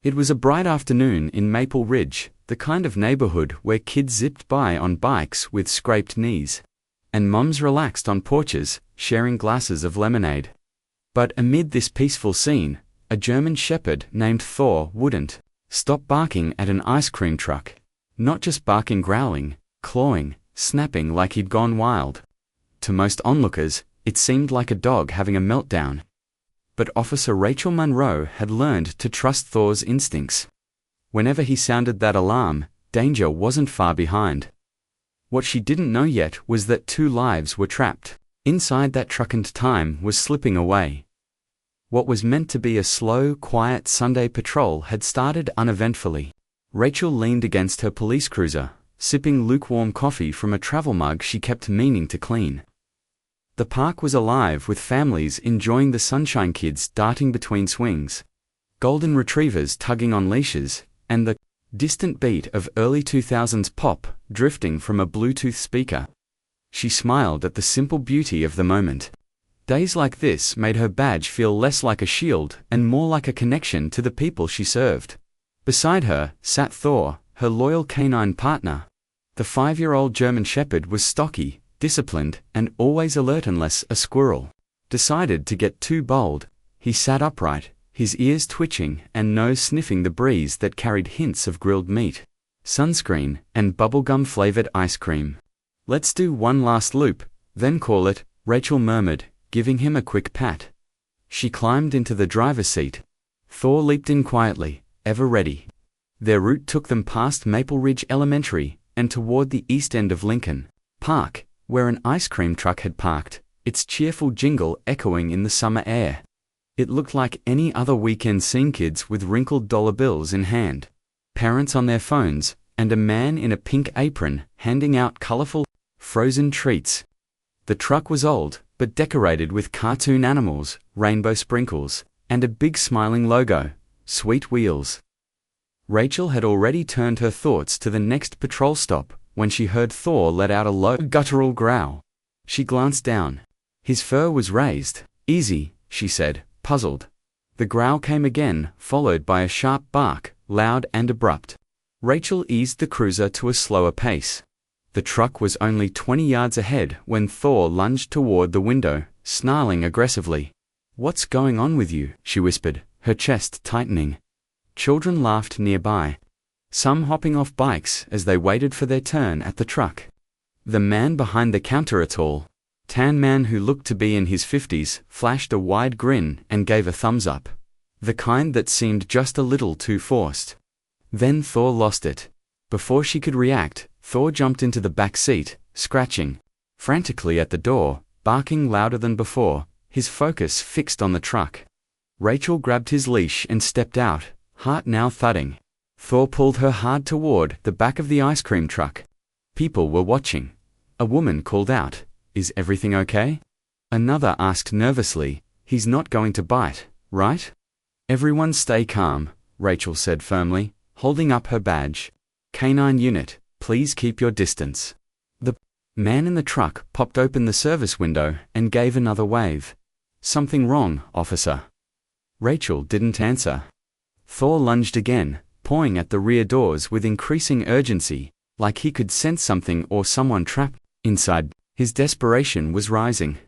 It was a bright afternoon in Maple Ridge, the kind of neighborhood where kids zipped by on bikes with scraped knees, and moms relaxed on porches, sharing glasses of lemonade. But amid this peaceful scene, a German shepherd named Thor wouldn't stop barking at an ice cream truck. Not just barking, growling, clawing, snapping like he'd gone wild. To most onlookers, it seemed like a dog having a meltdown. But Officer Rachel Monroe had learned to trust Thor's instincts. Whenever he sounded that alarm, danger wasn't far behind. What she didn't know yet was that 2 lives were trapped inside that truck and time was slipping away. What was meant to be a slow, quiet Sunday patrol had started uneventfully. Rachel leaned against her police cruiser, sipping lukewarm coffee from a travel mug she kept meaning to clean. The park was alive with families enjoying the sunshine, kids darting between swings, golden retrievers tugging on leashes, and the distant beat of early 2000s pop drifting from a Bluetooth speaker. She smiled at the simple beauty of the moment. Days like this made her badge feel less like a shield and more like a connection to the people she served. Beside her sat Thor, her loyal canine partner. The 5-year-old German shepherd was stocky, disciplined, and always alert unless a squirrel decided to get too bold. He sat upright, his ears twitching and nose sniffing the breeze that carried hints of grilled meat, sunscreen, and bubblegum-flavored ice cream. "Let's do one last loop, then call it," Rachel murmured, giving him a quick pat. She climbed into the driver's seat. Thor leaped in quietly, ever ready. Their route took them past Maple Ridge Elementary and toward the east end of Lincoln Park, where an ice cream truck had parked, its cheerful jingle echoing in the summer air. It looked like any other weekend scene, kids with wrinkled dollar bills in hand, parents on their phones, and a man in a pink apron handing out colorful, frozen treats. The truck was old, but decorated with cartoon animals, rainbow sprinkles, and a big smiling logo, Sweet Wheels. Rachel had already turned her thoughts to the next patrol stop when she heard Thor let out a low, guttural growl. She glanced down. His fur was raised. "Easy," she said, puzzled. The growl came again, followed by a sharp bark, loud and abrupt. Rachel eased the cruiser to a slower pace. The truck was only 20 yards ahead when Thor lunged toward the window, snarling aggressively. "What's going on with you?" she whispered, her chest tightening. Children laughed nearby, some hopping off bikes as they waited for their turn at the truck. The man behind the counter, a tall, tan man who looked to be in his 50s, flashed a wide grin and gave a thumbs up, the kind that seemed just a little too forced. Then Thor lost it. Before she could react, Thor jumped into the back seat, scratching frantically at the door, barking louder than before, his focus fixed on the truck. Rachel grabbed his leash and stepped out, heart now thudding. Thor pulled her hard toward the back of the ice cream truck. People were watching. A woman called out, "Is everything okay?" Another asked nervously, "He's not going to bite, right?" "Everyone stay calm," Rachel said firmly, holding up her badge. "Canine unit, please keep your distance." The man in the truck popped open the service window and gave another wave. "Something wrong, officer?" Rachel didn't answer. Thor lunged again, pawing at the rear doors with increasing urgency, like he could sense something or someone trapped inside. His desperation was rising.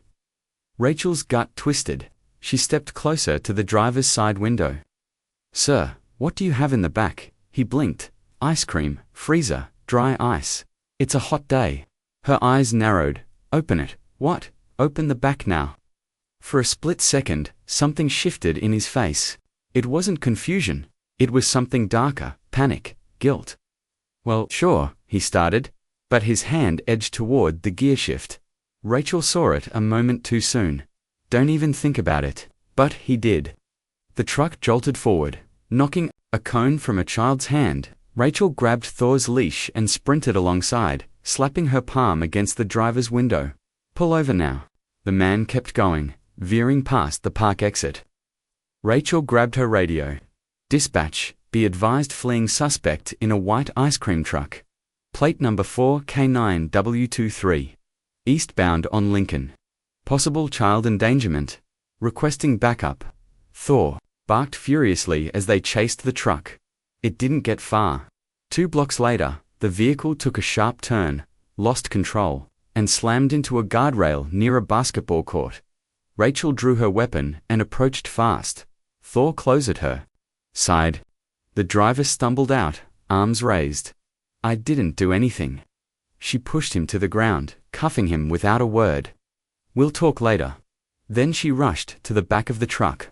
Rachel's gut twisted. She stepped closer to the driver's side window. "Sir, what do you have in the back?" He blinked. "Ice cream, freezer, dry ice. It's a hot day." Her eyes narrowed. "Open it." "What?" "Open the back now." For a split second, something shifted in his face. It wasn't confusion. It was something darker, panic, guilt. "Well, sure," he started, but his hand edged toward the gear shift. Rachel saw it a moment too soon. "Don't even think about it." But he did. The truck jolted forward, knocking a cone from a child's hand. Rachel grabbed Thor's leash and sprinted alongside, slapping her palm against the driver's window. "Pull over now." The man kept going, veering past the park exit. Rachel grabbed her radio. "Dispatch, be advised, fleeing suspect in a white ice cream truck. Plate number 4K9W23. Eastbound on Lincoln. Possible child endangerment. Requesting backup." Thor barked furiously as they chased the truck. It didn't get far. 2 blocks later, the vehicle took a sharp turn, lost control, and slammed into a guardrail near a basketball court. Rachel drew her weapon and approached fast. Thor closed at her side. The driver stumbled out, arms raised. "I didn't do anything." She pushed him to the ground, cuffing him without a word. "We'll talk later." Then she rushed to the back of the truck.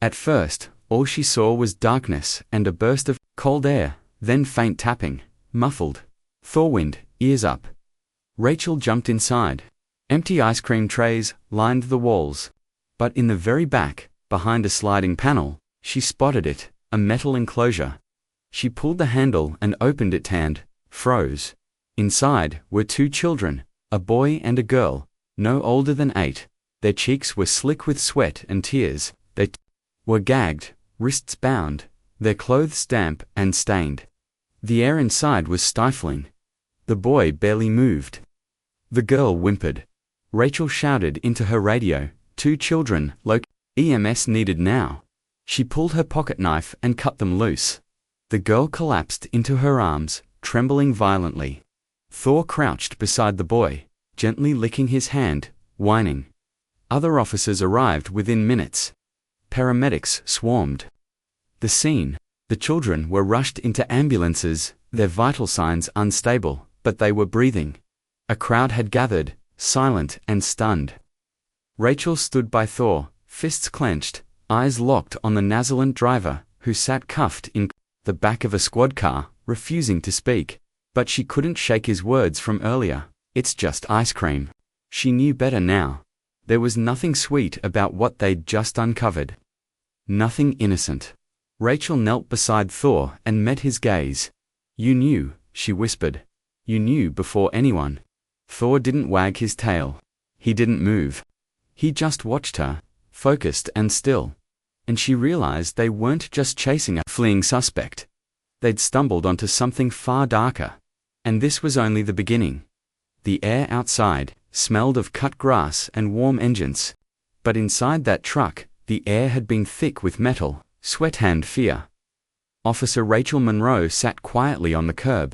At first, all she saw was darkness and a burst of cold air, then faint tapping, muffled. Thorwind, ears up. Rachel jumped inside. Empty ice cream trays lined the walls. But in the very back, behind a sliding panel, she spotted it, a metal enclosure. She pulled the handle and opened it and froze. Inside were 2 children, a boy and a girl, no older than 8. Their cheeks were slick with sweat and tears. They were gagged, wrists bound, their clothes damp and stained. The air inside was stifling. The boy barely moved. The girl whimpered. Rachel shouted into her radio, 2 children, EMS needed now. She pulled her pocket knife and cut them loose. The girl collapsed into her arms, trembling violently. Thor crouched beside the boy, gently licking his hand, whining. Other officers arrived within minutes. Paramedics swarmed the scene. The children were rushed into ambulances, their vital signs unstable, but they were breathing. A crowd had gathered, silent and stunned. Rachel stood by Thor, fists clenched, eyes locked on the Nazaland driver, who sat cuffed in the back of a squad car, refusing to speak. But she couldn't shake his words from earlier. "It's just ice cream." She knew better now. There was nothing sweet about what they'd just uncovered. Nothing innocent. Rachel knelt beside Thor and met his gaze. "You knew," she whispered. "You knew before anyone." Thor didn't wag his tail. He didn't move. He just watched her, focused and still. And she realized they weren't just chasing a fleeing suspect. They'd stumbled onto something far darker. And this was only the beginning. The air outside smelled of cut grass and warm engines. But inside that truck, the air had been thick with metal, sweat and fear. Officer Rachel Monroe sat quietly on the curb,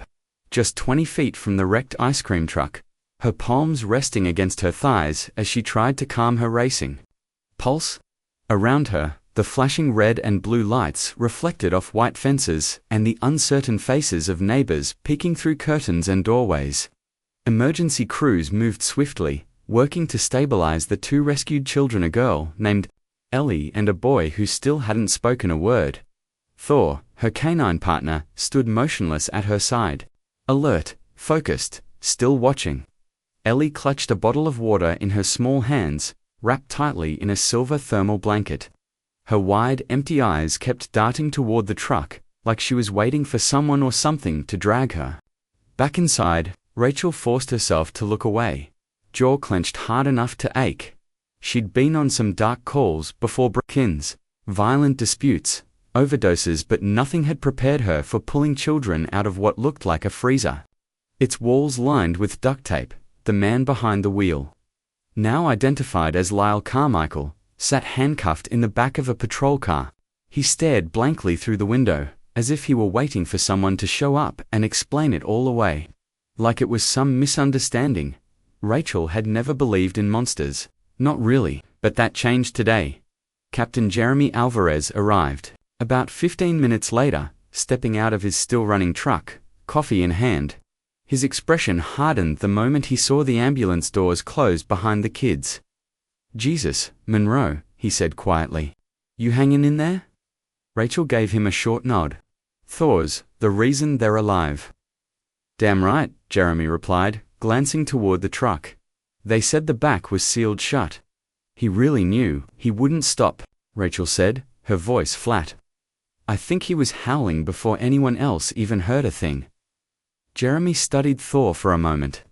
just 20 feet from the wrecked ice cream truck, her palms resting against her thighs as she tried to calm her racing pulse. Around her, the flashing red and blue lights reflected off white fences and the uncertain faces of neighbors peeking through curtains and doorways. Emergency crews moved swiftly, working to stabilize the 2 rescued children, a girl named Ellie and a boy who still hadn't spoken a word. Thor, her canine partner, stood motionless at her side, alert, focused, still watching. Ellie clutched a bottle of water in her small hands, wrapped tightly in a silver thermal blanket. Her wide, empty eyes kept darting toward the truck, like she was waiting for someone or something to drag her. Back inside, Rachel forced herself to look away, jaw clenched hard enough to ache. She'd been on some dark calls before, break-ins, violent disputes, overdoses, but nothing had prepared her for pulling children out of what looked like a freezer. Its walls lined with duct tape. The man behind the wheel, now identified as Lyle Carmichael, sat handcuffed in the back of a patrol car. He stared blankly through the window, as if he were waiting for someone to show up and explain it all away. Like it was some misunderstanding. Rachel had never believed in monsters. Not really, but that changed today. Captain Jeremy Alvarez arrived, about 15 minutes later, stepping out of his still-running truck, coffee in hand. His expression hardened the moment he saw the ambulance doors close behind the kids. "Jesus, Monroe," he said quietly. "You hanging in there?" Rachel gave him a short nod. "Thor's the reason they're alive." "Damn right," Jeremy replied, glancing toward the truck. "They said the back was sealed shut." "He really knew he wouldn't stop," Rachel said, her voice flat. "I think he was howling before anyone else even heard a thing." Jeremy studied Thor for a moment.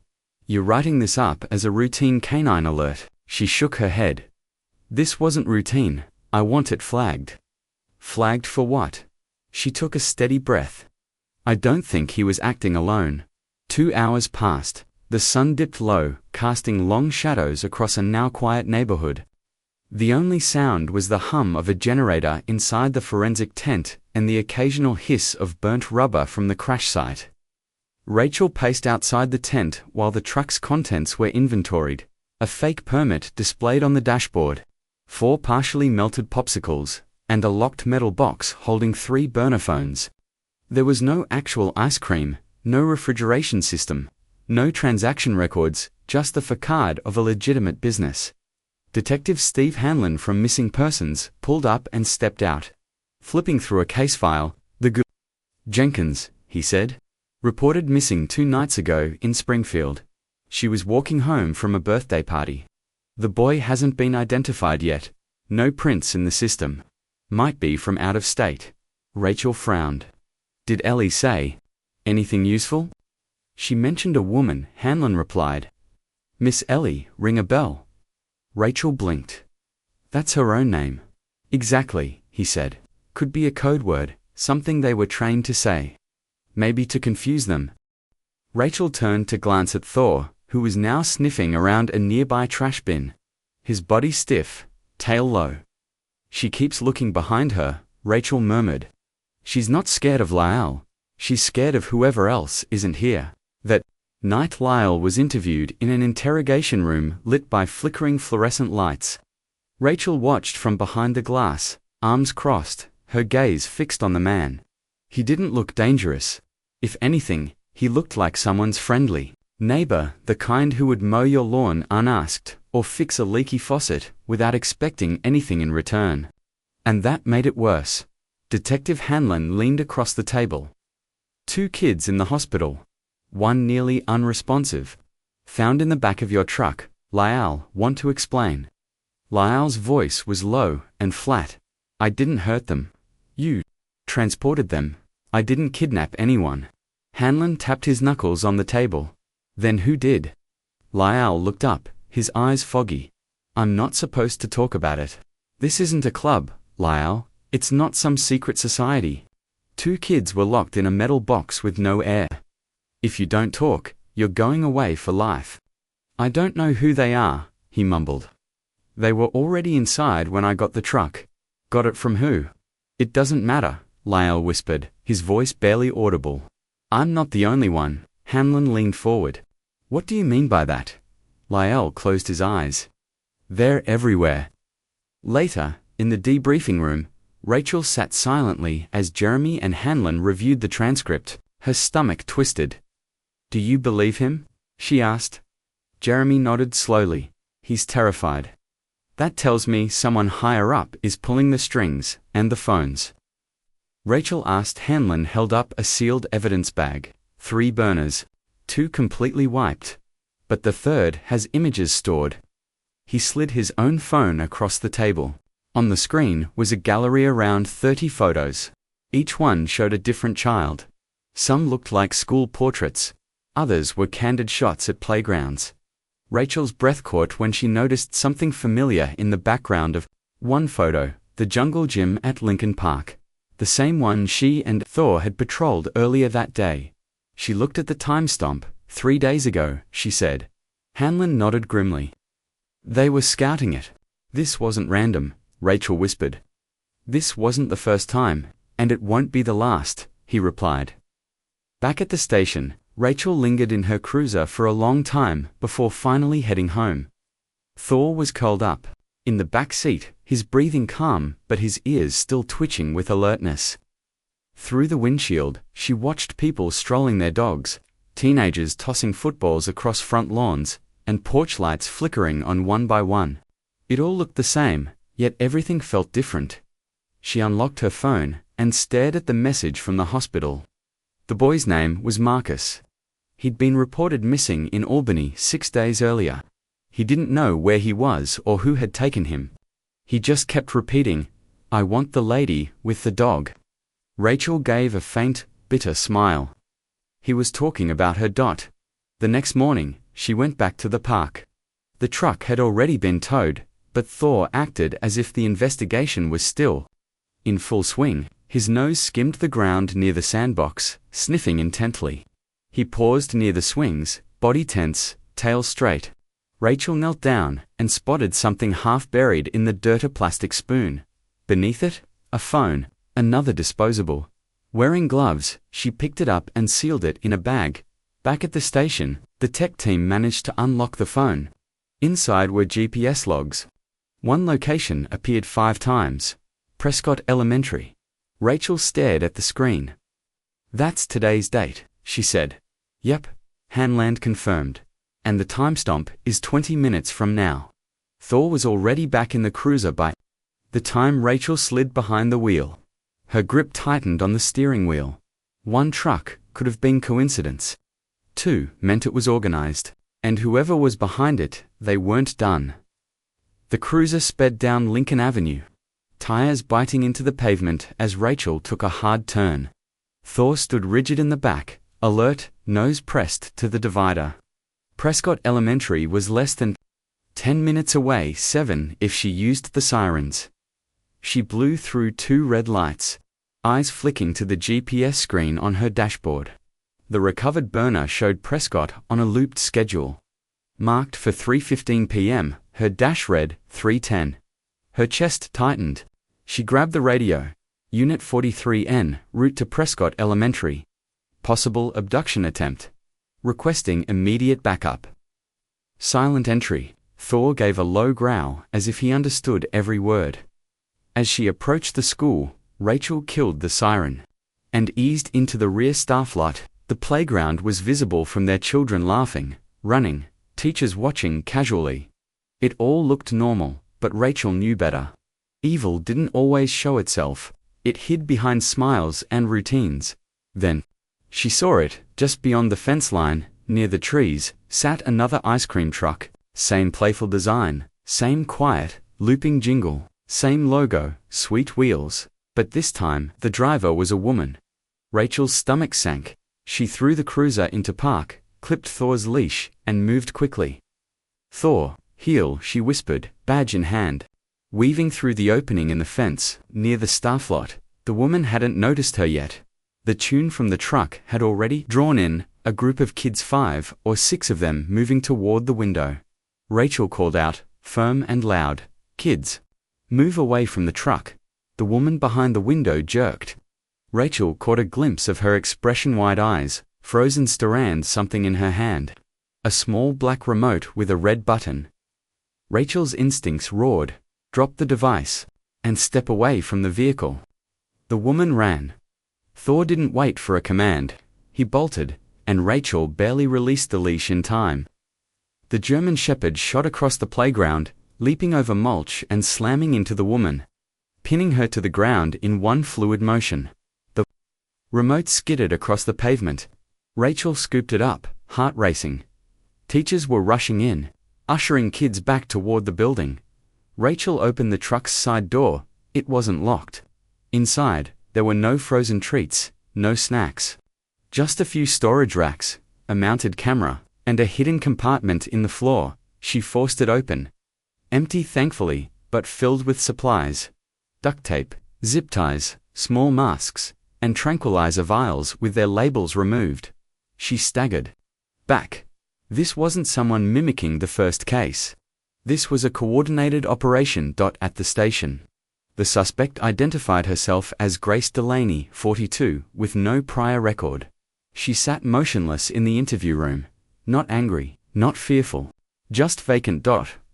"You're writing this up as a routine canine alert." She shook her head. "This wasn't routine. I want it flagged." "Flagged for what?" She took a steady breath. "I don't think he was acting alone." 2 hours passed. The sun dipped low, casting long shadows across a now quiet neighborhood. The only sound was the hum of a generator inside the forensic tent and the occasional hiss of burnt rubber from the crash site. Rachel paced outside the tent while the truck's contents were inventoried. A fake permit displayed on the dashboard, 4 partially melted popsicles, and a locked metal box holding 3 burner phones. There was no actual ice cream, no refrigeration system, no transaction records, just the facade of a legitimate business. Detective Steve Hanlon from Missing Persons pulled up and stepped out. Flipping through a case file, Jenkins, he said, reported missing 2 nights ago in Springfield. She was walking home from a birthday party. The boy hasn't been identified yet. No prints in the system. Might be from out of state. Rachel frowned. Did Ellie say anything useful? She mentioned a woman, Hanlon replied. Miss Ellie, ring a bell. Rachel blinked. That's her own name. Exactly, he said. Could be a code word, something they were trained to say. Maybe to confuse them. Rachel turned to glance at Thor, who was now sniffing around a nearby trash bin. His body stiff, tail low. She keeps looking behind her, Rachel murmured. She's not scared of Lyle. She's scared of whoever else isn't here. That night Lyle was interviewed in an interrogation room lit by flickering fluorescent lights. Rachel watched from behind the glass, arms crossed, her gaze fixed on the man. He didn't look dangerous. If anything, he looked like someone's friendly neighbor, the kind who would mow your lawn unasked, or fix a leaky faucet without expecting anything in return. And that made it worse. Detective Hanlon leaned across the table. 2 kids in the hospital. One nearly unresponsive. Found in the back of your truck, Lyle, want to explain. Lyle's voice was low and flat. I didn't hurt them. You transported them. I didn't kidnap anyone. Hanlon tapped his knuckles on the table. Then who did? Lyle looked up, his eyes foggy. I'm not supposed to talk about it. This isn't a club, Lyle. It's not some secret society. 2 kids were locked in a metal box with no air. If you don't talk, you're going away for life. I don't know who they are, he mumbled. They were already inside when I got the truck. Got it from who? It doesn't matter, Lyle whispered, his voice barely audible. I'm not the only one. Hanlon leaned forward. What do you mean by that? Lyle closed his eyes. They're everywhere. Later, in the debriefing room, Rachel sat silently as Jeremy and Hanlon reviewed the transcript, her stomach twisted. Do you believe him? She asked. Jeremy nodded slowly. He's terrified. That tells me someone higher up is pulling the strings, and the phones. Rachel asked. Hanlon held up a sealed evidence bag. 3 burners. 2 completely wiped. But the 3rd has images stored. He slid his own phone across the table. On the screen was a gallery around 30 photos. Each one showed a different child. Some looked like school portraits. Others were candid shots at playgrounds. Rachel's breath caught when she noticed something familiar in the background of one photo, the jungle gym at Lincoln Park. The same one she and Thor had patrolled earlier that day. She looked at the timestamp. 3 days ago, she said. Hanlon nodded grimly. They were scouting it. This wasn't random, Rachel whispered. This wasn't the first time, and it won't be the last, he replied. Back at the station, Rachel lingered in her cruiser for a long time before finally heading home. Thor was curled up in the back seat, his breathing calm but his ears still twitching with alertness. Through the windshield, she watched people strolling their dogs, teenagers tossing footballs across front lawns, and porch lights flickering on one by one. It all looked the same, yet everything felt different. She unlocked her phone and stared at the message from the hospital. The boy's name was Marcus. He'd been reported missing in Albany 6 days earlier. He didn't know where he was or who had taken him. He just kept repeating, I want the lady with the dog. Rachel gave a faint, bitter smile. He was talking about her Dot. The next morning, she went back to the park. The truck had already been towed, but Thor acted as if the investigation was still in full swing. His nose skimmed the ground near the sandbox, sniffing intently. He paused near the swings, body tense, tail straight. Rachel knelt down and spotted something half buried in the dirt, a plastic spoon. Beneath it, a phone, another disposable. Wearing gloves, she picked it up and sealed it in a bag. Back at the station, the tech team managed to unlock the phone. Inside were GPS logs. One location appeared 5 times. Prescott Elementary. Rachel stared at the screen. "That's today's date," she said. "Yep," Hanland confirmed. "And the timestamp is 20 minutes from now." Thor was already back in the cruiser by the time Rachel slid behind the wheel. Her grip tightened on the steering wheel. 1 truck could have been coincidence. 2 meant it was organized. And whoever was behind it, they weren't done. The cruiser sped down Lincoln Avenue, tires biting into the pavement as Rachel took a hard turn. Thor stood rigid in the back, alert, nose pressed to the divider. Prescott Elementary was less than 10 minutes away, 7 if she used the sirens. She blew through 2 red lights, eyes flicking to the GPS screen on her dashboard. The recovered burner showed Prescott on a looped schedule. Marked for 3:15 p.m., her dash read 3:10. Her chest tightened. She grabbed the radio. Unit 43N, route to Prescott Elementary. Possible abduction attempt. Requesting immediate backup. Silent entry. Thor gave a low growl as if he understood every word. As she approached the school, Rachel killed the siren and eased into the rear staff lot. The playground was visible from their children laughing, running, teachers watching casually. It all looked normal, but Rachel knew better. Evil didn't always show itself. It hid behind smiles and routines. Then, she saw it, just beyond the fence line, near the trees, sat another ice cream truck. Same playful design, same quiet, looping jingle, same logo, sweet wheels. But this time, the driver was a woman. Rachel's stomach sank. She threw the cruiser into park, clipped Thor's leash, and moved quickly. "Thor, heel," she whispered, badge in hand. Weaving through the opening in the fence, near the staff lot, the woman hadn't noticed her yet. The tune from the truck had already drawn in a group of kids, 5 or 6 of them moving toward the window. Rachel called out, firm and loud, "Kids, move away from the truck." The woman behind the window jerked. Rachel caught a glimpse of her expression-wide eyes, frozen, staring something in her hand. A small black remote with a red button. Rachel's instincts roared, drop the device, and step away from the vehicle. The woman ran. Thor didn't wait for a command. He bolted, and Rachel barely released the leash in time. The German Shepherd shot across the playground, leaping over mulch and slamming into the woman, pinning her to the ground in one fluid motion. The remote skidded across the pavement. Rachel scooped it up, heart racing. Teachers were rushing in, ushering kids back toward the building. Rachel opened the truck's side door. It wasn't locked. Inside, there were no frozen treats, no snacks. Just a few storage racks, a mounted camera, and a hidden compartment in the floor. She forced it open. Empty, thankfully, but filled with supplies. Duct tape, zip ties, small masks, and tranquilizer vials with their labels removed. She staggered back. This wasn't someone mimicking the first case. This was a coordinated operation. At the station, the suspect identified herself as Grace Delaney, 42, with no prior record. She sat motionless in the interview room, not angry, not fearful, just vacant.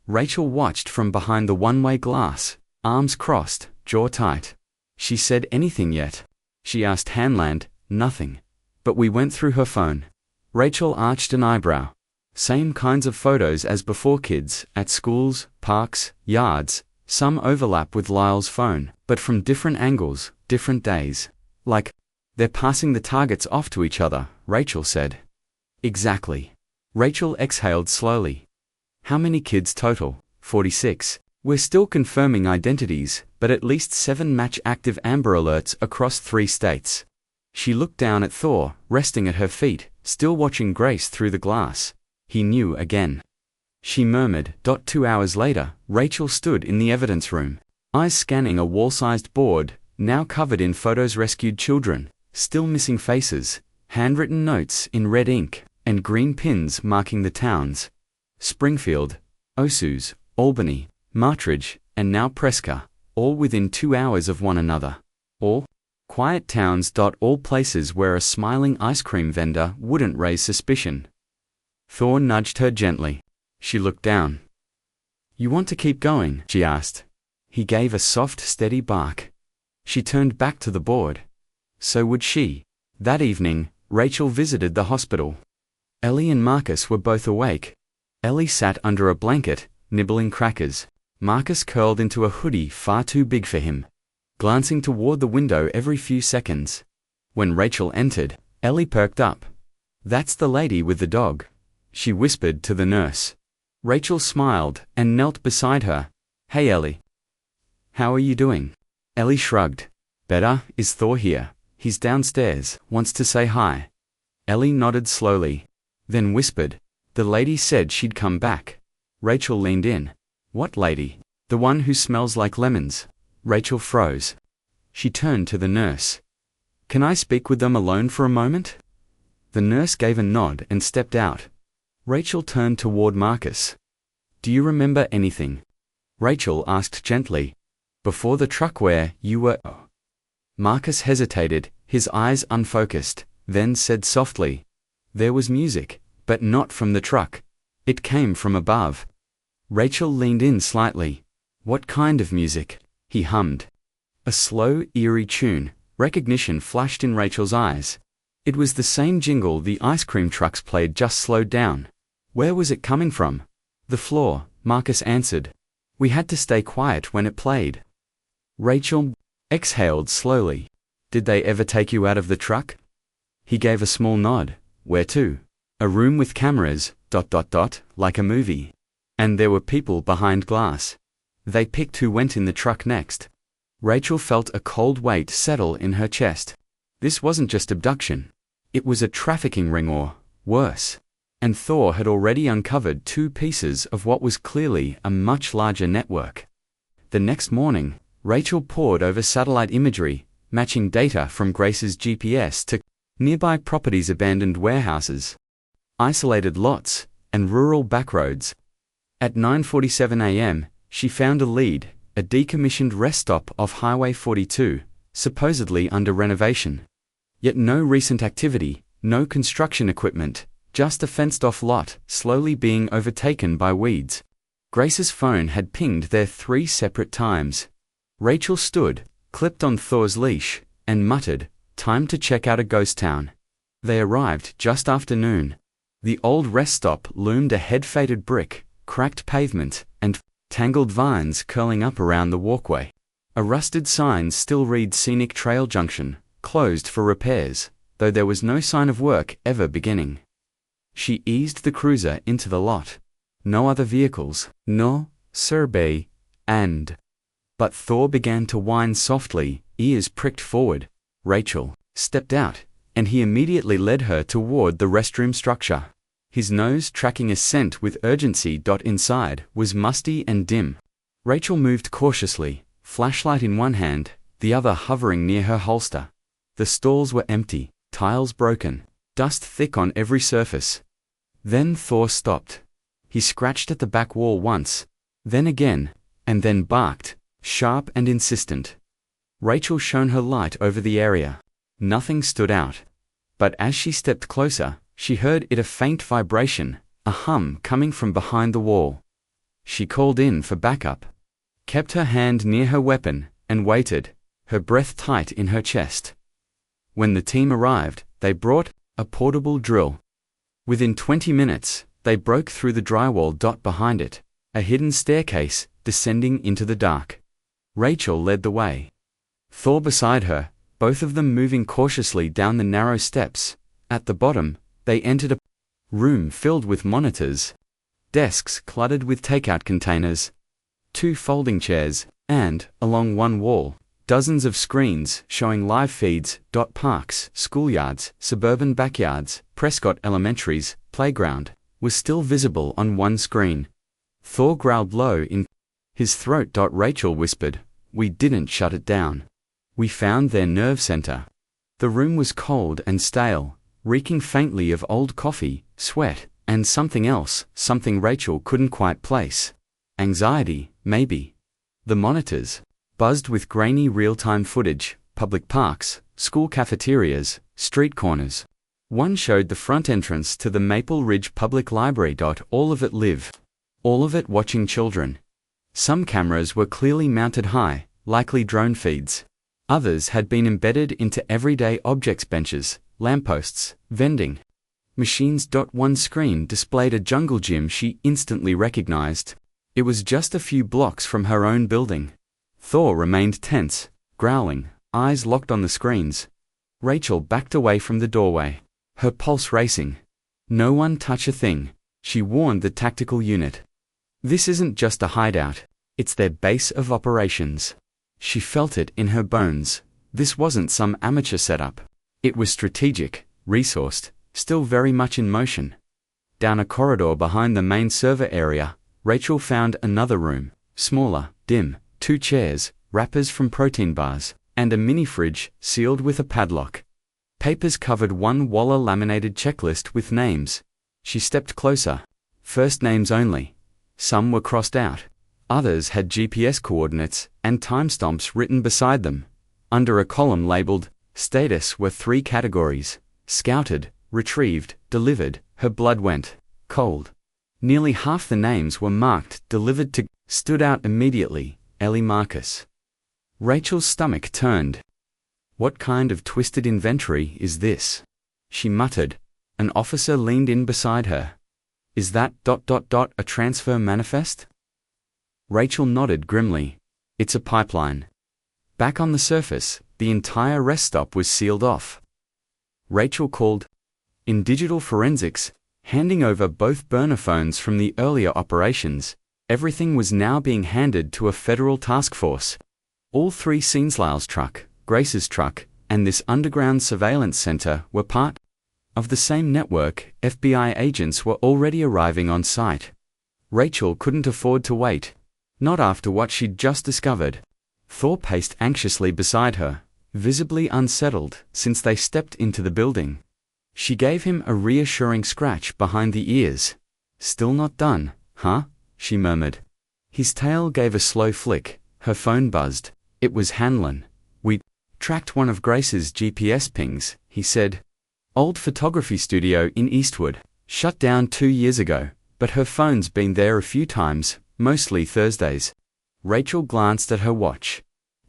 Rachel watched from behind the one-way glass, arms crossed, jaw tight. "She said anything yet?" she asked Hanland. "Nothing. But we went through her phone." Rachel arched an eyebrow. Same kinds of photos as before, kids, at schools, parks, yards. Some overlap with Lyle's phone, but from different angles, different days. Like, they're passing the targets off to each other, Rachel said. Exactly. Rachel exhaled slowly. How many kids total? 46. We're still confirming identities, but at least 7 match active Amber Alerts across 3 states. She looked down at Thor, resting at her feet, still watching Grace through the glass. He knew again. She murmured. 2 hours later, Rachel stood in the evidence room, eyes scanning a wall-sized board, now covered in photos, rescued children, still missing faces, handwritten notes in red ink, and green pins marking the towns. Springfield, Ossus, Albany, Martridge, and now Presca, all within 2 hours of one another. All quiet towns. All places where a smiling ice cream vendor wouldn't raise suspicion. Thor nudged her gently. She looked down. "You want to keep going?" she asked. He gave a soft, steady bark. She turned back to the board. So would she. That evening, Rachel visited the hospital. Ellie and Marcus were both awake. Ellie sat under a blanket, nibbling crackers. Marcus curled into a hoodie far too big for him, glancing toward the window every few seconds. When Rachel entered, Ellie perked up. "That's the lady with the dog," she whispered to the nurse. Rachel smiled and knelt beside her. "Hey Ellie. How are you doing?" Ellie shrugged. "Better. Is Thor here?" "He's downstairs, wants to say hi." Ellie nodded slowly, then whispered, "The lady said she'd come back." Rachel leaned in. "What lady?" "The one who smells like lemons." Rachel froze. She turned to the nurse. "Can I speak with them alone for a moment?" The nurse gave a nod and stepped out. Rachel turned toward Marcus. "Do you remember anything?" Rachel asked gently. "Before the truck where you were—" Marcus hesitated, his eyes unfocused, then said softly, "There was music, but not from the truck. It came from above." Rachel leaned in slightly. "What kind of music?" He hummed. A slow, eerie tune. Recognition flashed in Rachel's eyes. It was the same jingle the ice cream trucks played, just slowed down. Where was it coming from? "The floor," Marcus answered. "We had to stay quiet when it played." Rachel exhaled slowly. "Did they ever take you out of the truck?" He gave a small nod. "Where to?" "A room with cameras, .. like a movie. And there were people behind glass. They picked who went in the truck next." Rachel felt a cold weight settle in her chest. This wasn't just abduction. It was a trafficking ring or, worse. And Thor had already uncovered 2 pieces of what was clearly a much larger network. The next morning, Rachel pored over satellite imagery, matching data from Grace's GPS to nearby properties, abandoned warehouses, isolated lots, and rural backroads. At 9:47 a.m., she found a lead, a decommissioned rest stop off Highway 42, supposedly under renovation. Yet no recent activity, no construction equipment, just a fenced-off lot slowly being overtaken by weeds. Grace's phone had pinged there 3 separate times. Rachel stood, clipped on Thor's leash, and muttered, "Time to check out a ghost town." They arrived just after noon. The old rest stop loomed ahead, faded brick, cracked pavement, and tangled vines curling up around the walkway. A rusted sign still read Scenic Trail Junction, closed for repairs, though there was no sign of work ever beginning. She eased the cruiser into the lot. No other vehicles, no survey, and... But Thor began to whine softly, ears pricked forward. Rachel stepped out, and he immediately led her toward the restroom structure. His nose tracking a scent with urgency. Inside was musty and dim. Rachel moved cautiously, flashlight in one hand, the other hovering near her holster. The stalls were empty, tiles broken, dust thick on every surface. Then Thor stopped. He scratched at the back wall once, then again, and then barked, sharp and insistent. Rachel shone her light over the area. Nothing stood out. But as she stepped closer, she heard a faint vibration, a hum coming from behind the wall. She called in for backup, kept her hand near her weapon, and waited, her breath tight in her chest. When the team arrived, they brought a portable drill. Within 20 minutes, they broke through the drywall. Behind it, a hidden staircase descending into the dark. Rachel led the way. Thor beside her, both of them moving cautiously down the narrow steps. At the bottom, they entered a room filled with monitors, desks cluttered with takeout containers, 2 folding chairs, and, along one wall, dozens of screens showing live feeds. Parks, schoolyards, suburban backyards, Prescott Elementary's playground was still visible on one screen. Thor growled low in his throat. Rachel whispered, "We didn't shut it down. We found their nerve center." The room was cold and stale, reeking faintly of old coffee, sweat, And something else, something Rachel couldn't quite place. Anxiety, maybe. The monitors buzzed with grainy real-time footage, public parks, school cafeterias, street corners. One showed the front entrance to the Maple Ridge Public Library. All of it live. All of it watching children. Some cameras were clearly mounted high, likely drone feeds. Others had been embedded into everyday objects: benches, lampposts, vending machines. One screen displayed a jungle gym she instantly recognized. It was just a few blocks from her own building. Thor remained tense, growling, eyes locked on the screens. Rachel backed away from the doorway, her pulse racing. "No one touch a thing," she warned the tactical unit. "This isn't just a hideout, it's their base of operations." She felt it in her bones. This wasn't some amateur setup. It was strategic, resourced, still very much in motion. Down a corridor behind the main server area, Rachel found another room, smaller, dim, 2 chairs, wrappers from protein bars, and a mini-fridge sealed with a padlock. Papers covered one wall, a laminated checklist with names. She stepped closer. First names only. Some were crossed out. Others had GPS coordinates and timestamps written beside them. Under a column labeled Status were 3 categories: scouted, retrieved, delivered. Her blood went cold. Nearly half the names were marked delivered to. Stood out immediately: Ellie Marcus. Rachel's stomach turned. What kind of twisted inventory is this? She muttered. An officer leaned in beside her. Is that ... a transfer manifest? Rachel nodded grimly. It's a pipeline. Back on the surface, the entire rest stop was sealed off. Rachel called in digital forensics, handing over both burner phones from the earlier operations. Everything was now being handed to a federal task force. All 3 Sceneslyle's truck, Grace's truck, and this underground surveillance center were part of the same network. FBI agents were already arriving on site. Rachel couldn't afford to wait. Not after what she'd just discovered. Thor paced anxiously beside her, visibly unsettled since they stepped into the building. She gave him a reassuring scratch behind the ears. Still not done, huh? She murmured. His tail gave a slow flick. Her phone buzzed. It was Hanlon. We tracked one of Grace's GPS pings, he said. Old photography studio in Eastwood. Shut down 2 years ago, but her phone's been there a few times, mostly Thursdays. Rachel glanced at her watch.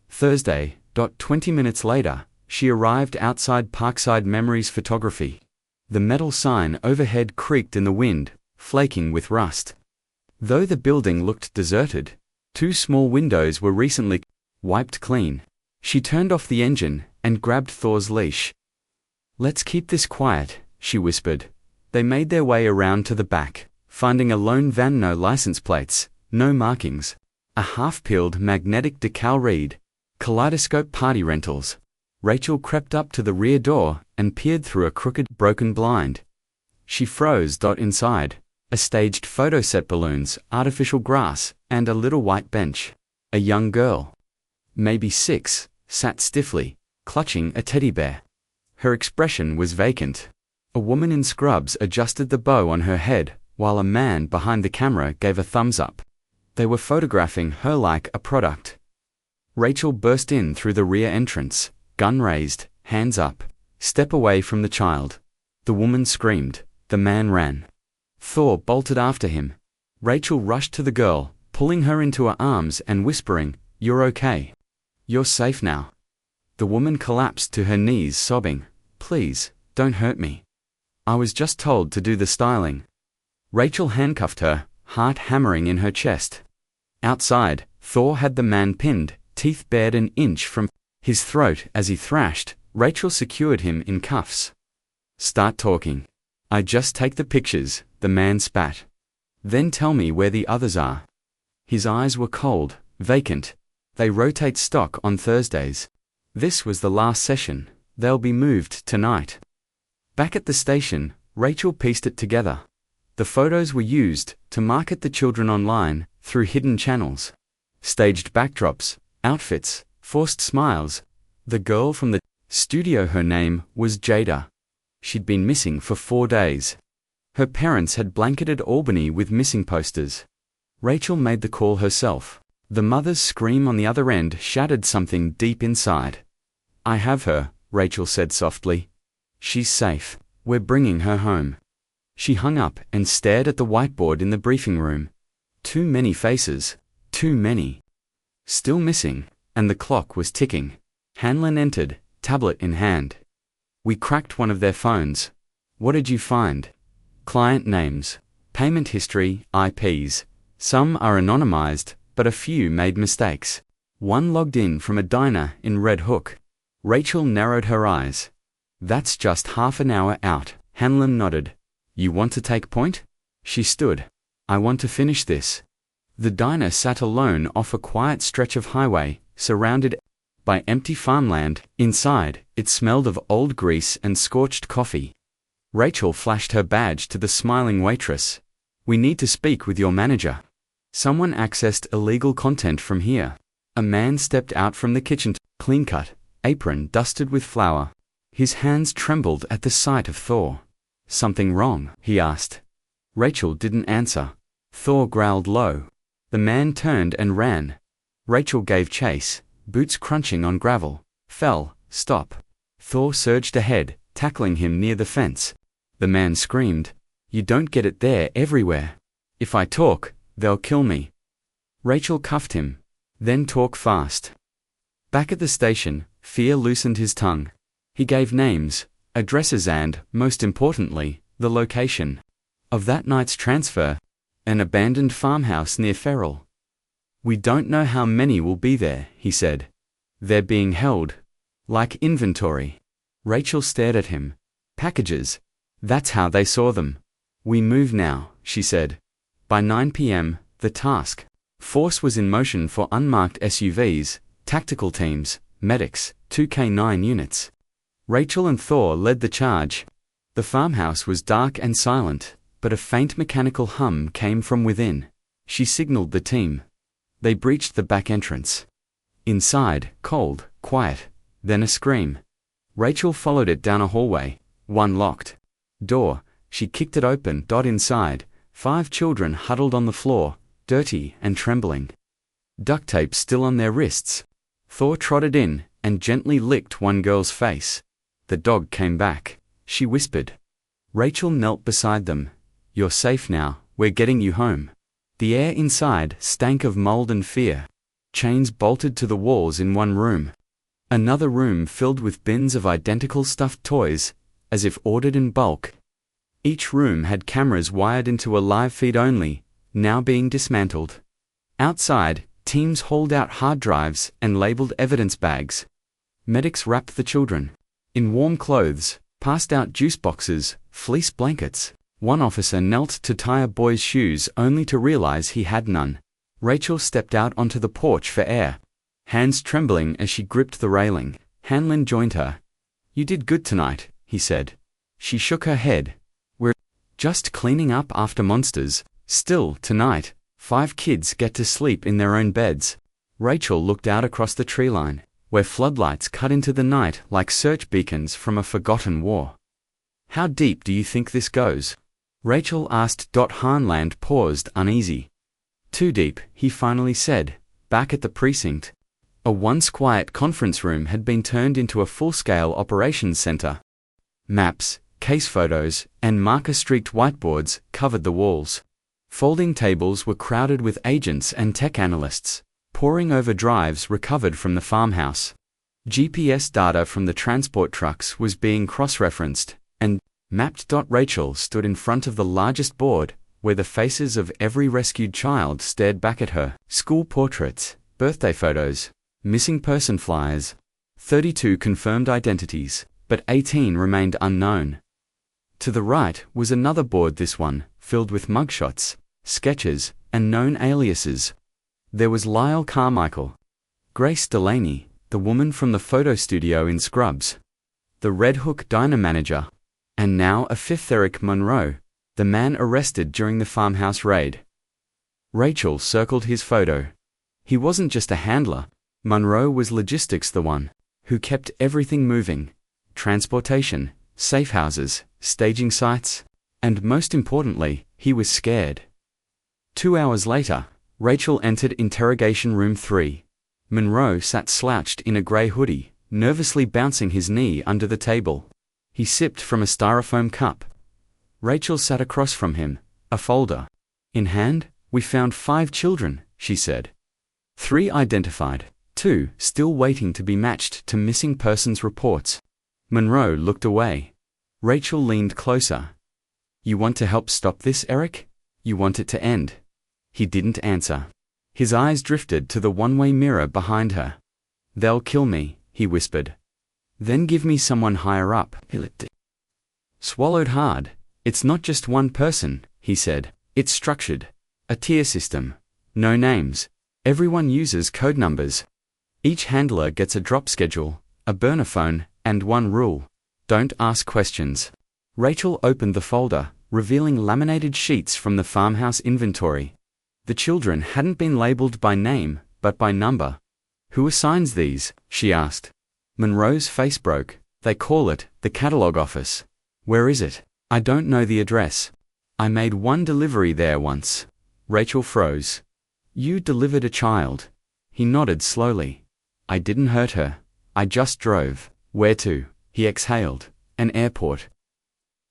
Thursday. 20 minutes later, she arrived outside Parkside Memories Photography. The metal sign overhead creaked in the wind, flaking with rust. Though the building looked deserted, 2 small windows were recently wiped clean. She turned off the engine and grabbed Thor's leash. Let's keep this quiet, she whispered. They made their way around to the back, finding a lone van, no license plates, no markings. A half-peeled magnetic decal read, Kaleidoscope Party Rentals. Rachel crept up to the rear door and peered through a crooked, broken blind. She froze. Inside, a staged photo set, balloons, artificial grass, and a little white bench. A young girl, maybe 6, sat stiffly, clutching a teddy bear. Her expression was vacant. A woman in scrubs adjusted the bow on her head, while a man behind the camera gave a thumbs up. They were photographing her like a product. Rachel burst in through the rear entrance, gun raised, hands up. Step away from the child. The woman screamed. The man ran. Thor bolted after him. Rachel rushed to the girl, pulling her into her arms and whispering, "You're okay. You're safe now." The woman collapsed to her knees, sobbing, "Please, don't hurt me. I was just told to do the styling." Rachel handcuffed her, heart hammering in her chest. Outside, Thor had the man pinned, teeth bared an inch from his throat as he thrashed. Rachel secured him in cuffs. "Start talking. I just take the pictures," the man spat. "Then tell me where the others are." His eyes were cold, vacant. "They rotate stock on Thursdays. This was the last session. They'll be moved tonight." Back at the station, Rachel pieced it together. The photos were used to market the children online through hidden channels. Staged backdrops, outfits, forced smiles. The girl from the studio, her name was Jada. She'd been missing for 4 days. Her parents had blanketed Albany with missing posters. Rachel made the call herself. The mother's scream on the other end shattered something deep inside. "I have her," Rachel said softly. "She's safe. We're bringing her home." She hung up and stared at the whiteboard in the briefing room. Too many faces. Too many. Still missing, and the clock was ticking. Hanlon entered, tablet in hand. "We cracked one of their phones." "What did you find?" "Client names, payment history, IPs. Some are anonymized, but a few made mistakes. One logged in from a diner in Red Hook." Rachel narrowed her eyes. "That's just half an hour out." Hanlon nodded. "You want to take point?" She stood. "I want to finish this." The diner sat alone off a quiet stretch of highway, surrounded by empty farmland. Inside, it smelled of old grease and scorched coffee. Rachel flashed her badge to the smiling waitress. "We need to speak with your manager." Someone accessed illegal content from here. A man stepped out from the kitchen, clean-cut, apron dusted with flour. His hands trembled at the sight of Thor. "Something wrong?" he asked. Rachel didn't answer. Thor growled low. The man turned and ran. Rachel gave chase, boots crunching on gravel. Fell. "Stop." Thor surged ahead, tackling him near the fence. The man screamed, "You don't get it there everywhere. If I talk, they'll kill me." Rachel cuffed him. "Then talk fast." Back at the station, fear loosened his tongue. He gave names, addresses and, most importantly, the location of that night's transfer, an abandoned farmhouse near Ferrell. "We don't know how many will be there," he said. "They're being held. Like inventory." Rachel stared at him. "Packages. That's how they saw them." "We move now," she said. By 9 p.m., the task force was in motion for unmarked SUVs, tactical teams, medics, 2K9 units. Rachel and Thor led the charge. The farmhouse was dark and silent, but a faint mechanical hum came from within. She signaled the team. They breached the back entrance. Inside, cold, quiet, then a scream. Rachel followed it down a hallway. One locked door. She kicked it open. Inside, 5 children huddled on the floor, dirty and trembling. Duct tape still on their wrists. Thor trotted in and gently licked one girl's face. The dog came back. She whispered. Rachel knelt beside them. "You're safe now, we're getting you home." The air inside stank of mold and fear. Chains bolted to the walls in one room. Another room filled with bins of identical stuffed toys, as if ordered in bulk. Each room had cameras wired into a live feed only, now being dismantled. Outside, teams hauled out hard drives and labeled evidence bags. Medics wrapped the children in warm clothes, passed out juice boxes, fleece blankets. One officer knelt to tie a boy's shoes only to realize he had none. Rachel stepped out onto the porch for air, hands trembling as she gripped the railing. Hanlon joined her. "You did good tonight," he said. She shook her head. "We're just cleaning up after monsters." Still, tonight, 5 kids get to sleep in their own beds. Rachel looked out across the tree line, where floodlights cut into the night like search beacons from a forgotten war. "How deep do you think this goes?" Rachel asked. Hanlon paused, uneasy. "Too deep," he finally said. Back at the precinct, a once quiet conference room had been turned into a full-scale operations center. Maps, case photos, and marker-streaked whiteboards covered the walls. Folding tables were crowded with agents and tech analysts, poring over drives recovered from the farmhouse. GPS data from the transport trucks was being cross-referenced, and mapped. Rachel stood in front of the largest board, where the faces of every rescued child stared back at her. School portraits, birthday photos, missing person flyers. 32 confirmed identities, but 18 remained unknown. To the right was another board, this one, filled with mugshots, sketches, and known aliases. There was Lyle Carmichael, Grace Delaney, the woman from the photo studio in Scrubs, the Red Hook diner manager, and now a 5th Eric Monroe, the man arrested during the farmhouse raid. Rachel circled his photo. He wasn't just a handler. Monroe was logistics, the one who kept everything moving. Transportation, safe houses, staging sites. And most importantly, he was scared. 2 hours later, Rachel entered interrogation room 3. Monroe sat slouched in a grey hoodie, nervously bouncing his knee under the table. He sipped from a styrofoam cup. Rachel sat across from him, a folder in hand. "We found 5 children," she said. 3 identified, 2 still waiting to be matched to missing persons reports. Monroe looked away. Rachel leaned closer. "You want to help stop this, Eric? You want it to end?" He didn't answer. His eyes drifted to the one-way mirror behind her. "They'll kill me," he whispered. "Then give me someone higher up." Swallowed hard. "It's not just one person," he said. "It's structured. A tier system. No names. Everyone uses code numbers. Each handler gets a drop schedule, a burner phone, and one rule: don't ask questions." Rachel opened the folder, revealing laminated sheets from the farmhouse inventory. The children hadn't been labeled by name, but by number. "Who assigns these?" she asked. Monroe's face broke. "They call it the catalog office." "Where is it?" "I don't know the address. I made one delivery there once." Rachel froze. "You delivered a child?" He nodded slowly. "I didn't hurt her. I just drove." "Where to?" He exhaled. "An airport."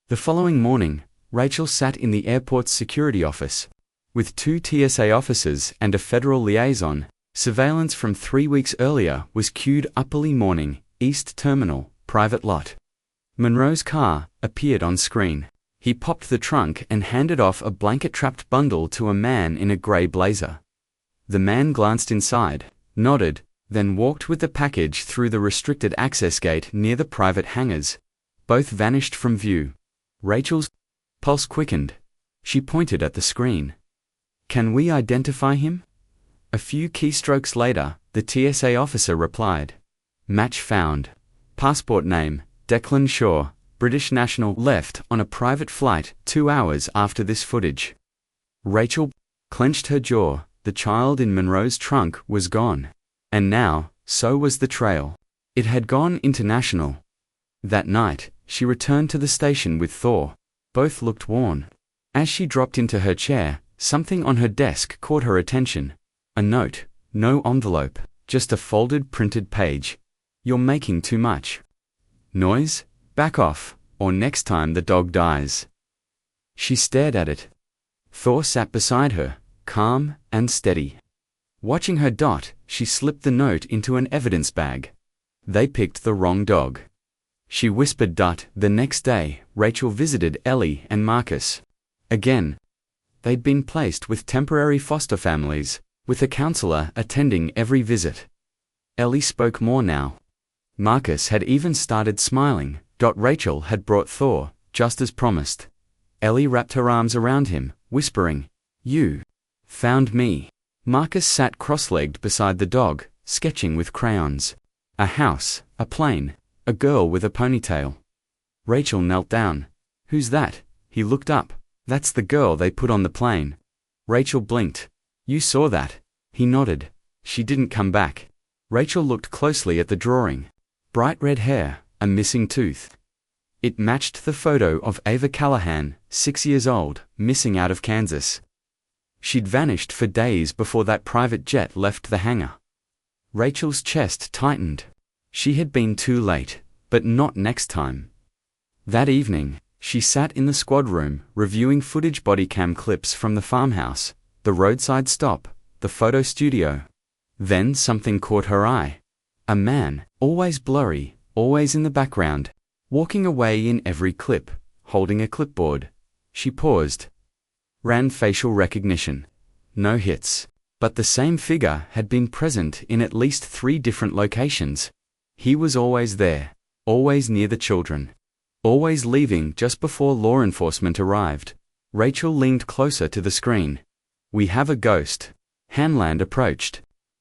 The following morning, Rachel sat in the airport's security office. With 2 TSA officers and a federal liaison, surveillance from 3 weeks earlier was cued up early morning, East Terminal, private lot. Monroe's car appeared on screen. He popped the trunk and handed off a blanket-trapped bundle to a man in a grey blazer. The man glanced inside, nodded, then walked with the package through the restricted access gate near the private hangars. Both vanished from view. Rachel's pulse quickened. She pointed at the screen. "Can we identify him?" A few keystrokes later, the TSA officer replied. "Match found. Passport name, Declan Shaw, British national, left on a private flight 2 hours after this footage." Rachel clenched her jaw. The child in Monroe's trunk was gone. And now, so was the trail. It had gone international. That night, she returned to the station with Thor. Both looked worn. As she dropped into her chair, something on her desk caught her attention. A note, no envelope, just a folded printed page. "You're making too much. Noise? Back off, or next time the dog dies." She stared at it. Thor sat beside her, calm and steady. Watching her dot, she slipped the note into an evidence bag. They picked the wrong dog. She whispered. The next day, Rachel visited Ellie and Marcus. Again. They'd been placed with temporary foster families, with a counselor attending every visit. Ellie spoke more now. Marcus had even started smiling. Rachel had brought Thor, just as promised. Ellie wrapped her arms around him, whispering, "You found me." Marcus sat cross-legged beside the dog, sketching with crayons. A house, a plane, a girl with a ponytail. Rachel knelt down. "Who's that?" He looked up. "That's the girl they put on the plane." Rachel blinked. "You saw that?" He nodded. "She didn't come back." Rachel looked closely at the drawing. Bright red hair, a missing tooth. It matched the photo of Ava Callahan, 6 years old, missing out of Kansas. She'd vanished for days before that private jet left the hangar. Rachel's chest tightened. She had been too late, but not next time. That evening, she sat in the squad room, reviewing footage bodycam clips from the farmhouse, the roadside stop, the photo studio. Then something caught her eye. A man, always blurry, always in the background, walking away in every clip, holding a clipboard. She paused. Ran facial recognition. No hits. But the same figure had been present in at least 3 different locations. He was always there, always near the children, always leaving just before law enforcement arrived. Rachel leaned closer to the screen. "We have a ghost." Hanland approached.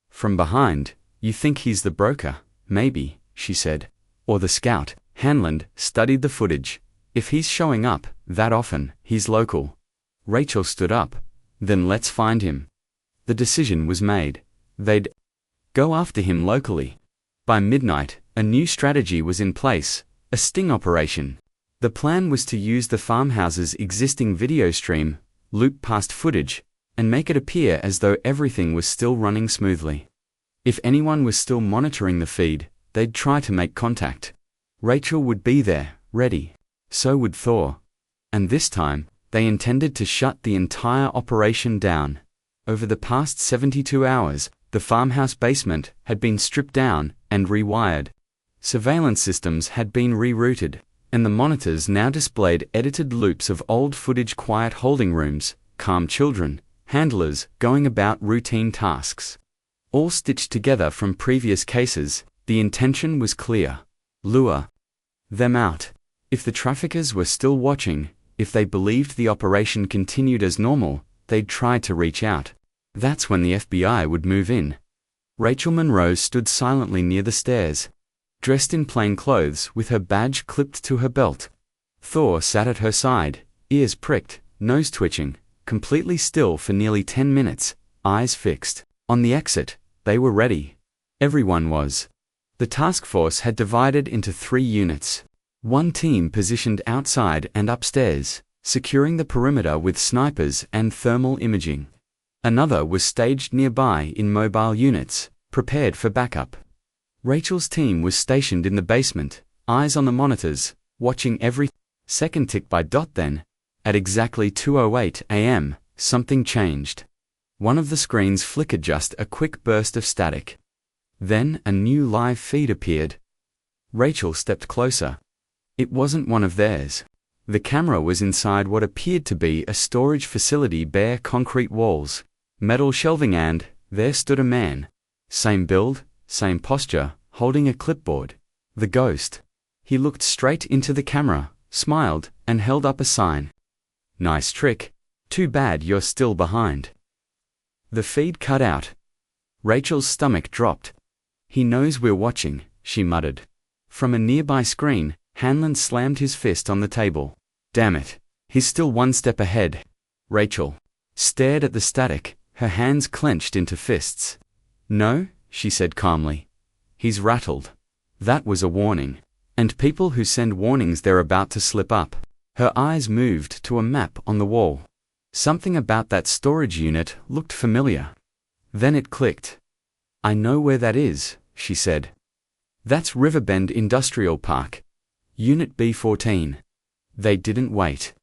From behind. "You think he's the broker?" "Maybe," she said. "Or the scout." Hanland studied the footage. "If he's showing up that often, he's local." Rachel stood up. "Then let's find him." The decision was made. They'd go after him locally. By midnight, a new strategy was in place, a sting operation. The plan was to use the farmhouse's existing video stream, loop past footage, and make it appear as though everything was still running smoothly. If anyone was still monitoring the feed, they'd try to make contact. Rachel would be there, ready. So would Thor. And this time, they intended to shut the entire operation down. Over the past 72 hours, the farmhouse basement had been stripped down and rewired. Surveillance systems had been rerouted, and the monitors now displayed edited loops of old footage, quiet holding rooms, calm children, handlers going about routine tasks. All stitched together from previous cases. The intention was clear. Lure them out. If the traffickers were still watching, if they believed the operation continued as normal, they'd try to reach out. That's when the FBI would move in. Rachel Monroe stood silently near the stairs, dressed in plain clothes with her badge clipped to her belt. Thor sat at her side, ears pricked, nose twitching, completely still for nearly 10 minutes, eyes fixed. On the exit, they were ready. Everyone was. The task force had divided into 3 units. One team positioned outside and upstairs, securing the perimeter with snipers and thermal imaging. Another was staged nearby in mobile units, prepared for backup. Rachel's team was stationed in the basement, eyes on the monitors, watching every second tick by dot. Then, at exactly 2:08 a.m., something changed. One of the screens flickered, just a quick burst of static. Then a new live feed appeared. Rachel stepped closer. It wasn't one of theirs. The camera was inside what appeared to be a storage facility, bare concrete walls, metal shelving, and there stood a man. Same build, same posture, holding a clipboard. The ghost. He looked straight into the camera, smiled, and held up a sign. Nice trick. Too bad you're still behind. The feed cut out. Rachel's stomach dropped. He knows we're watching, she muttered. From a nearby screen, Hanlon slammed his fist on the table. Damn it. He's still one step ahead. Rachel stared at the static, her hands clenched into fists. No, she said calmly. He's rattled. That was a warning. And people who send warnings, they're about to slip up. Her eyes moved to a map on the wall. Something about that storage unit looked familiar. Then it clicked. I know where that is, she said. That's Riverbend Industrial Park. Unit B14. They didn't wait.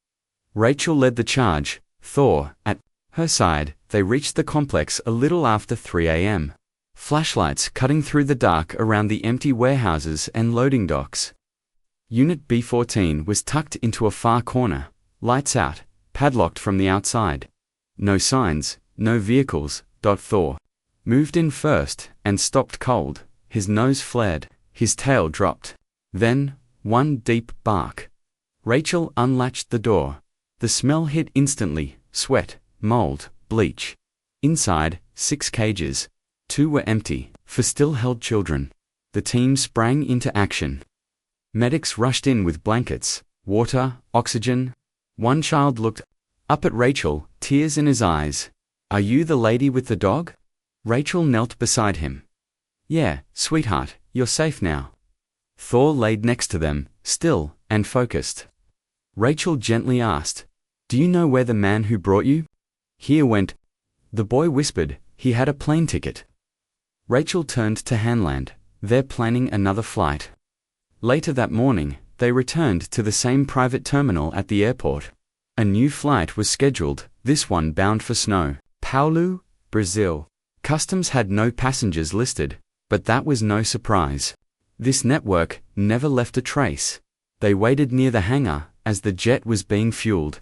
Rachel led the charge, Thor at her side. They reached the complex a little after 3 a.m. Flashlights cutting through the dark around the empty warehouses and loading docks. Unit B14 was tucked into a far corner, lights out, padlocked from the outside. No signs, no vehicles. Thor moved in first and stopped cold. His nose flared, his tail dropped. Then, one deep bark. Rachel unlatched the door. The smell hit instantly, sweat, mold, bleach. Inside, 6 cages. 2 were empty, for still held children. The team sprang into action. Medics rushed in with blankets, water, oxygen. One child looked up at Rachel, tears in his eyes. Are you the lady with the dog? Rachel knelt beside him. Yeah, sweetheart, you're safe now. Thor laid next to them, still and focused. Rachel gently asked, Do you know where the man who brought you here went? The boy whispered, he had a plane ticket. Rachel turned to Hanland. They're planning another flight. Later that morning, they returned to the same private terminal at the airport. A new flight was scheduled, this one bound for São Paulo, Brazil. Customs had no passengers listed, but that was no surprise. This network never left a trace. They waited near the hangar as the jet was being fueled.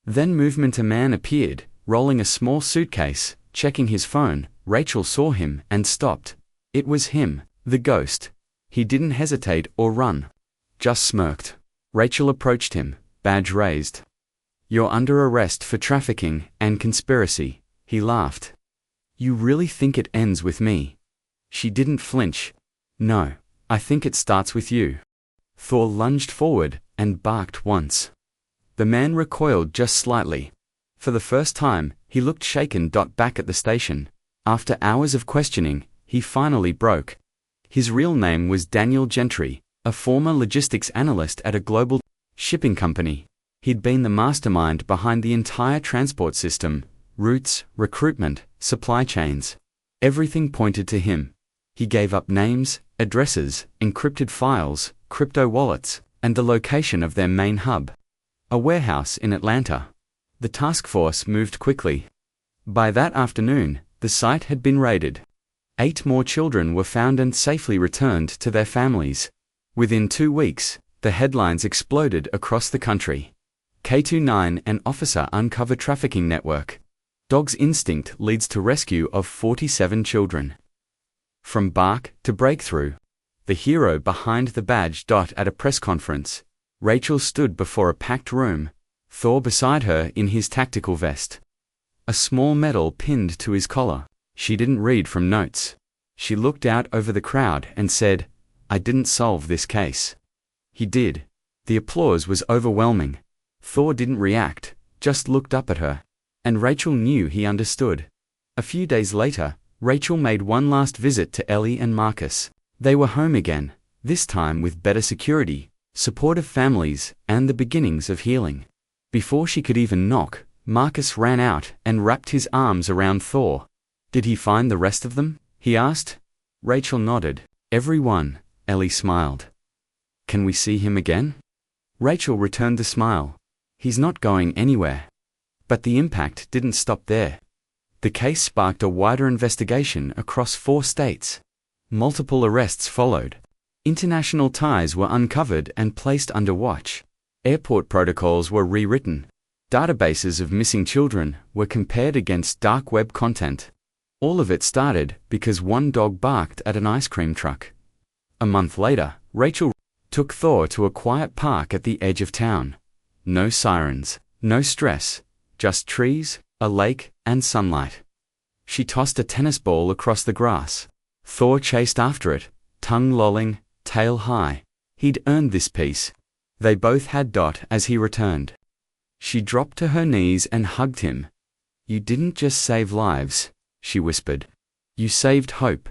Then movement. A man appeared, rolling a small suitcase, checking his phone. Rachel saw him and stopped. It was him, the ghost. He didn't hesitate or run. Just smirked. Rachel approached him, badge raised. You're under arrest for trafficking and conspiracy, he laughed. You really think it ends with me? She didn't flinch. No, I think it starts with you. Thor lunged forward and barked once. The man recoiled just slightly. For the first time, he looked shaken. Back at the station, after hours of questioning, he finally broke. His real name was Daniel Gentry, a former logistics analyst at a global shipping company. He'd been the mastermind behind the entire transport system, routes, recruitment, supply chains. Everything pointed to him. He gave up names, addresses, encrypted files, crypto wallets, and the location of their main hub, a warehouse in Atlanta. The task force moved quickly. By that afternoon, the site had been raided. 8 more children were found and safely returned to their families. Within 2 weeks, the headlines exploded across the country. K29 and officer uncover trafficking network. Dog's instinct leads to rescue of 47 children. From bark to breakthrough. The hero behind the badge. At a press conference, Rachel stood before a packed room, Thor beside her in his tactical vest. A small medal pinned to his collar. She didn't read from notes. She looked out over the crowd and said, "I didn't solve this case." He did. The applause was overwhelming. Thor didn't react, just looked up at her. And Rachel knew he understood. A few days later, Rachel made one last visit to Ellie and Marcus. They were home again, this time with better security, supportive families, and the beginnings of healing. Before she could even knock, Marcus ran out and wrapped his arms around Thor. "Did he find the rest of them?" he asked. Rachel nodded. "Every one," Ellie smiled. "Can we see him again?" Rachel returned the smile. "He's not going anywhere." But the impact didn't stop there. The case sparked a wider investigation across 4 states. Multiple arrests followed. International ties were uncovered and placed under watch. Airport protocols were rewritten. Databases of missing children were compared against dark web content. All of it started because one dog barked at an ice cream truck. A month later, Rachel took Thor to a quiet park at the edge of town. No sirens, no stress, just trees, a lake, and sunlight. She tossed a tennis ball across the grass. Thor chased after it, tongue lolling, tail high. He'd earned this piece. They both had. As he returned, she dropped to her knees and hugged him. "You didn't just save lives," she whispered. "You saved hope."